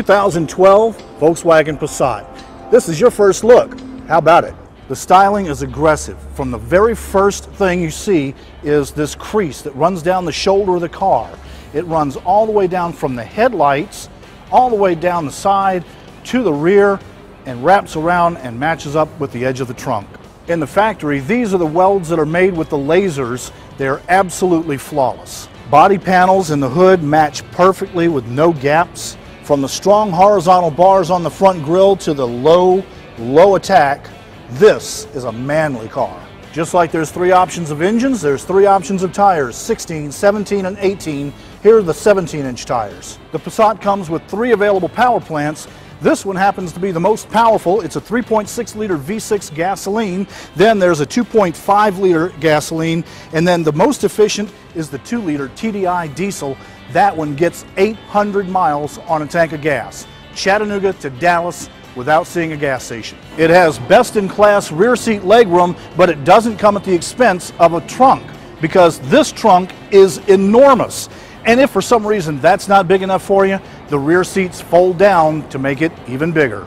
2012 Volkswagen Passat. This is your first look. How about it? The styling is aggressive. From the very first thing you see is this crease that runs down the shoulder of the car. It runs all the way down from the headlights, all the way down the side to the rear, and wraps around and matches up with the edge of the trunk. In the factory, these are the welds that are made with the lasers. They're absolutely flawless. Body panels in the hood match perfectly with no gaps. From the strong horizontal bars on the front grille to the low attack, this is a manly car. Just like there's 3 options of engines, there's 3 options of tires, 16, 17, and 18. Here are the 17-inch tires. The Passat comes with 3 available power plants. This one happens to be the most powerful. It's a 3.6-liter V6 gasoline. Then there's a 2.5-liter gasoline. And then the most efficient is the 2-liter TDI diesel. That one gets 800 miles on a tank of gas. Chattanooga to Dallas without seeing a gas station. It has best-in-class rear seat legroom, but it doesn't come at the expense of a trunk, because this trunk is enormous. And if for some reason that's not big enough for you, the rear seats fold down to make it even bigger.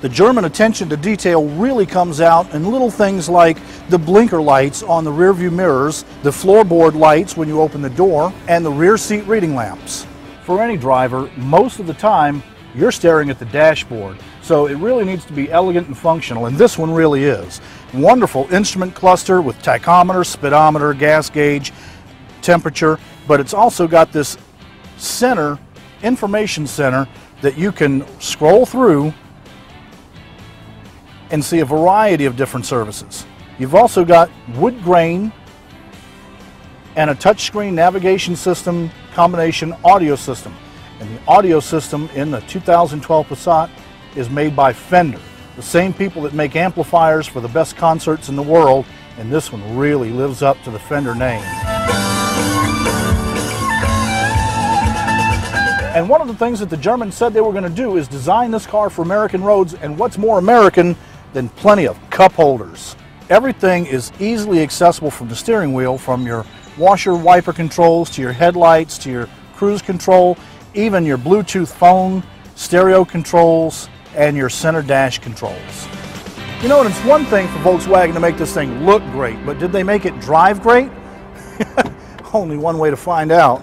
The German attention to detail really comes out in little things like the blinker lights on the rear view mirrors, the floorboard lights when you open the door, and the rear seat reading lamps. For any driver, most of the time, you're staring at the dashboard, so it really needs to be elegant and functional, and this one really is. Wonderful instrument cluster with tachometer, speedometer, gas gauge, temperature, but it's also got this center, information center, that you can scroll through and see a variety of different services. You've also got wood grain and a touchscreen navigation system combination audio system. And the audio system in the 2012 Passat is made by Fender, the same people that make amplifiers for the best concerts in the world, and this one really lives up to the Fender name. And one of the things that the Germans said they were going to do is design this car for American roads, and what's more American than plenty of cup holders? Everything is easily accessible from the steering wheel, from your washer wiper controls to your headlights to your cruise control, even your Bluetooth phone, stereo controls, and your center dash controls. You know, and it's one thing for Volkswagen to make this thing look great, but did they make it drive great? Only one way to find out.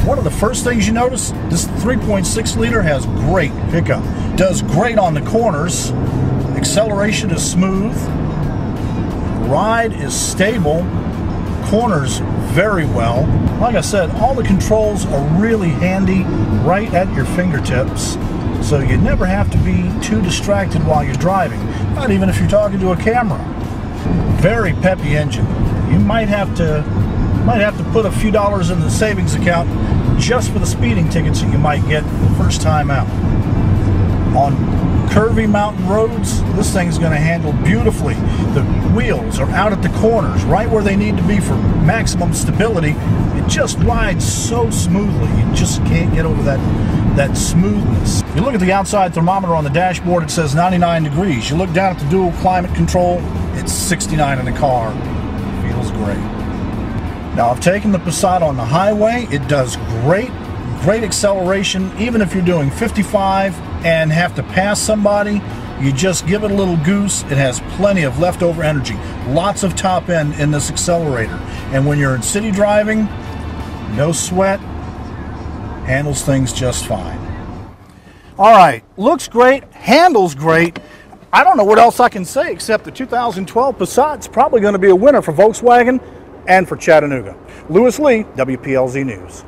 One of the first things you notice, this 3.6 liter has great pickup. Does great on the corners. Acceleration is smooth. Ride is stable. Corners very well. Like I said, all the controls are really handy right at your fingertips, so you never have to be too distracted while you're driving, not even if you're talking to a camera. Very peppy engine. You might have to put a few dollars in the savings account just for the speeding tickets that you might get the first time out. On curvy mountain roads, this thing's going to handle beautifully. The wheels are out at the corners, right where they need to be for maximum stability. It just rides so smoothly. You just can't get over that smoothness. You look at the outside thermometer on the dashboard, it says 99 degrees. You look down at the dual climate control, it's 69 in the car. Feels great. Now, I've taken the Passat on the highway. It does great acceleration. Even if you're doing 55 and have to pass somebody, you just give it a little goose. It has plenty of leftover energy. Lots of top end in this accelerator. And when you're in city driving, no sweat, handles things just fine. All right, looks great, handles great. I don't know what else I can say except the 2012 Passat's probably going to be a winner for Volkswagen and for Chattanooga. LouisLee, WPLZ News.